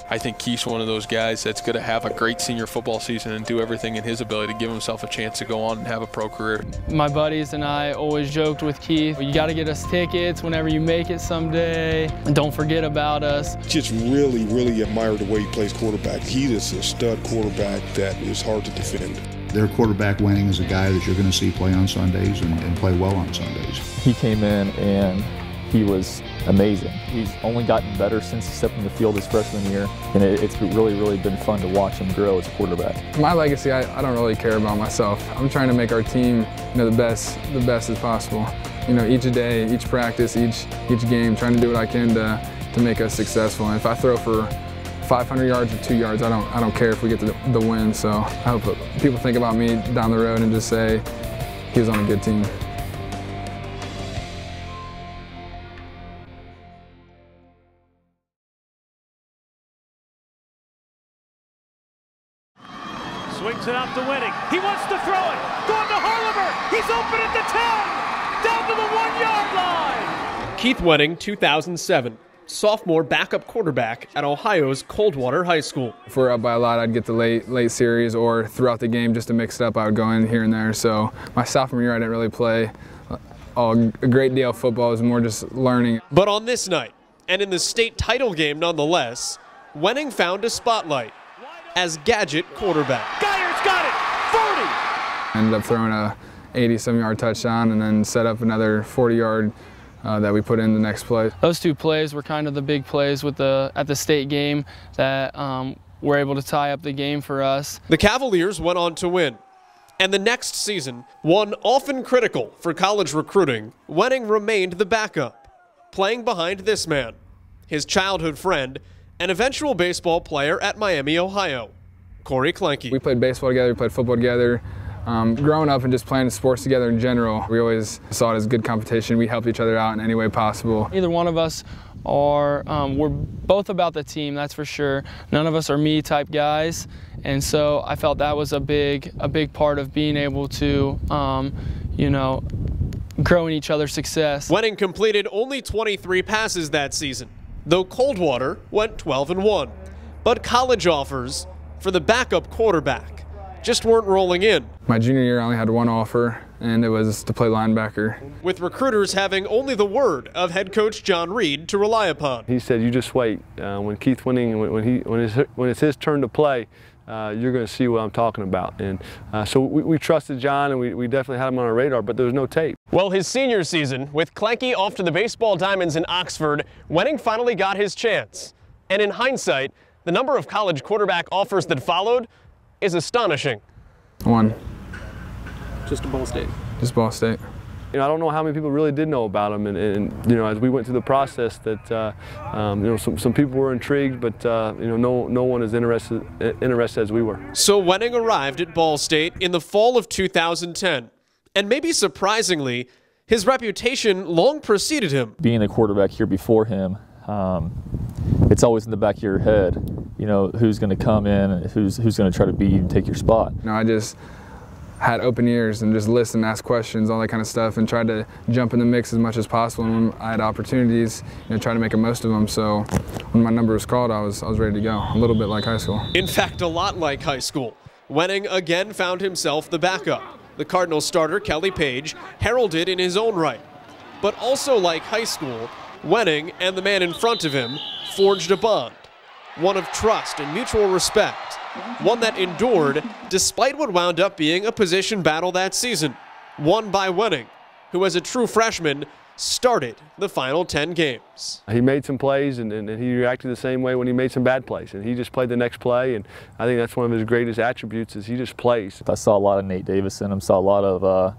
I think Keith's one of those guys that's going to have a great senior football season and do everything in his ability to give himself a chance to go on and have a pro career. My buddies and I always joked with Keith, you got to get us tickets whenever you make it someday, and don't forget about us. Just really, really admire the way he plays quarterback. He is a stud quarterback that is hard to defend. Their quarterback Wenning is a guy that you're going to see play on Sundays and play well on Sundays. He came in and he was amazing. He's only gotten better since he stepped in the field his freshman year, and it's really been fun to watch him grow as a quarterback. My legacy, I don't really care about myself. I'm trying to make our team, the best as possible. Each day, each practice, each game, trying to do what I can to make us successful. And if I throw for 500 yards or 2 yards, I don't care if we get the win. So I hope people think about me down the road and just say he was on a good team. Swings it out to Wenning. He wants to throw it. Going to Harliver. He's open at the 10. Down to the 1-yard line. Keith Wenning, 2007. Sophomore backup quarterback at Ohio's Coldwater High School. If we're up by a lot, I'd get the late series, or throughout the game just to mix it up, I would go in here and there. So my sophomore year, I didn't really play a great deal of football. It was more just learning. But on this night, and in the state title game nonetheless, Wenning found a spotlight as gadget quarterback. Geyer's got it, 40! Ended up throwing a 80-some-yard touchdown and then set up another 40-yard that we put in the next play. Those two plays were kind of the big plays at the state game that were able to tie up the game for us. The Cavaliers went on to win. And the next season, one often critical for college recruiting, Wenning remained the backup, playing behind this man, his childhood friend, an eventual baseball player at Miami, Ohio, Corey Klenke. We played baseball together, we played football together. Growing up and just playing sports together in general, we always saw it as good competition. We helped each other out in any way possible. Either one of us are, we're both about the team, that's for sure. None of us are me type guys, and so I felt that was a big part of being able to, grow in each other's success. Wenning completed only 23 passes that season, though Coldwater went 12-1. But college offers for the backup quarterback just weren't rolling in. My junior year, I only had one offer, and it was to play linebacker. With recruiters having only the word of head coach John Reed to rely upon. He said, "You just wait. When Keith Wenning, when it's his turn to play, you're going to see what I'm talking about." And so we trusted John, and we definitely had him on our radar, but there was no tape. Well, his senior season, with Klenke off to the baseball diamonds in Oxford, Wenning finally got his chance. And in hindsight, the number of college quarterback offers that followed is astonishing. One. Just to Ball State? Just Ball State. I don't know how many people really did know about him, and as we went through the process, that some people were intrigued, but no one is interested as we were. So Wenning arrived at Ball State in the fall of 2010, and maybe surprisingly, his reputation long preceded him. Being the quarterback here before him, it's always in the back of your head, who's going to come in and who's going to try to beat you and take your spot. I just had open ears and just listened, asked questions, all that kind of stuff, and tried to jump in the mix as much as possible. And when I had opportunities, try to make the most of them. So when my number was called, I was ready to go. A little bit like high school. In fact, a lot like high school. Wenning again found himself the backup. The Cardinals starter, Kelly Page, heralded in his own right. But also like high school, Wenning and the man in front of him forged a bond. One of trust and mutual respect. One that endured despite what wound up being a position battle that season. Won by Wenning, who as a true freshman started the final 10 games. He made some plays and he reacted the same way when he made some bad plays. And he just played the next play, and I think that's one of his greatest attributes is he just plays. I saw a lot of Nate Davis in him, saw a lot of,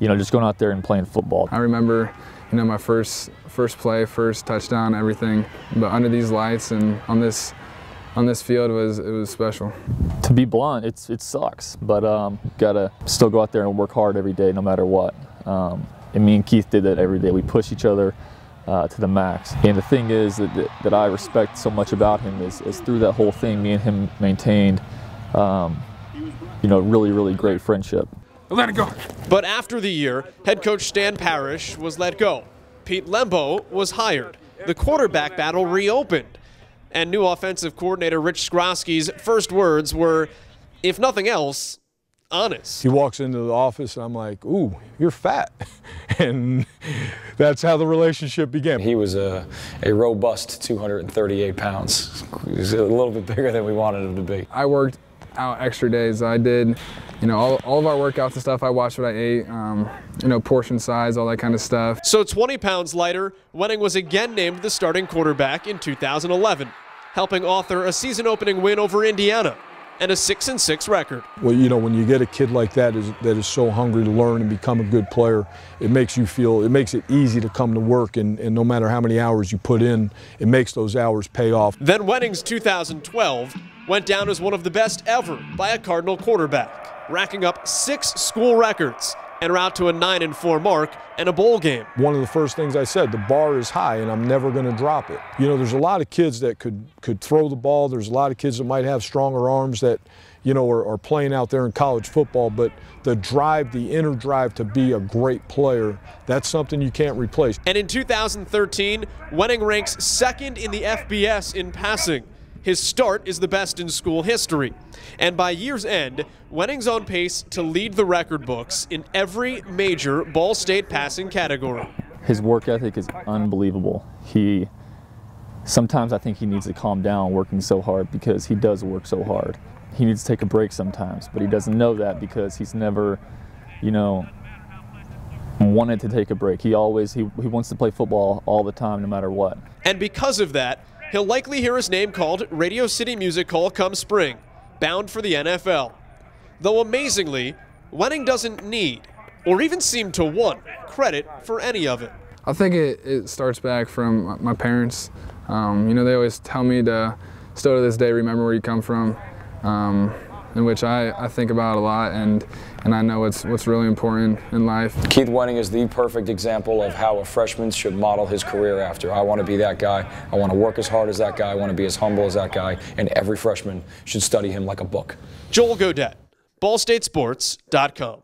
just going out there and playing football. I remember my first play, first touchdown, everything. But under these lights and on this field, it was special. To be blunt, it sucks, but gotta still go out there and work hard every day, no matter what. And me and Keith did that every day. We push each other to the max. And the thing is that I respect so much about him is through that whole thing, me and him maintained, really great friendship. Let it go. But after the year, head coach Stan Parrish was let go. Pete Lembo was hired. The quarterback battle reopened. And new offensive coordinator Rich Skrosky's first words were, if nothing else, honest. He walks into the office and I'm like, ooh, you're fat. And that's how the relationship began. He was a robust 238 pounds. He was a little bit bigger than we wanted him to be. I worked out extra days. I did, all of our workouts and stuff. I watched what I ate, portion size, all that kind of stuff. So 20 pounds lighter, Wenning was again named the starting quarterback in 2011, helping author a season-opening win over Indiana and a 6-6 record. Well, when you get a kid like that is so hungry to learn and become a good player, it makes it easy to come to work, and no matter how many hours you put in, it makes those hours pay off. Then Wenning's 2012 went down as one of the best ever by a Cardinal quarterback, racking up 6 school records and route to a 9-4 mark and a bowl game. One of the first things I said, the bar is high and I'm never going to drop it. There's a lot of kids that could throw the ball. There's a lot of kids that might have stronger arms that, are playing out there in college football, but the drive, the inner drive to be a great player, that's something you can't replace. And in 2013, Wenning ranks 2nd in the FBS in passing. His start is the best in school history. And by year's end, Wenning's on pace to lead the record books in every major Ball State passing category. His work ethic is unbelievable. Sometimes I think he needs to calm down working so hard because he does work so hard. He needs to take a break sometimes, but he doesn't know that because he's never, wanted to take a break. He wants to play football all the time, no matter what. And because of that, he'll likely hear his name called Radio City Music Hall come spring, bound for the NFL. Though amazingly, Wenning doesn't need, or even seem to want, credit for any of it. I think it starts back from my parents. They always tell me to, still to this day, remember where you come from, in which I think about a lot, and I know what's really important in life. Keith Wenning is the perfect example of how a freshman should model his career after. I want to be that guy. I want to work as hard as that guy. I want to be as humble as that guy. And every freshman should study him like a book. Joel Godet, BallStateSports.com.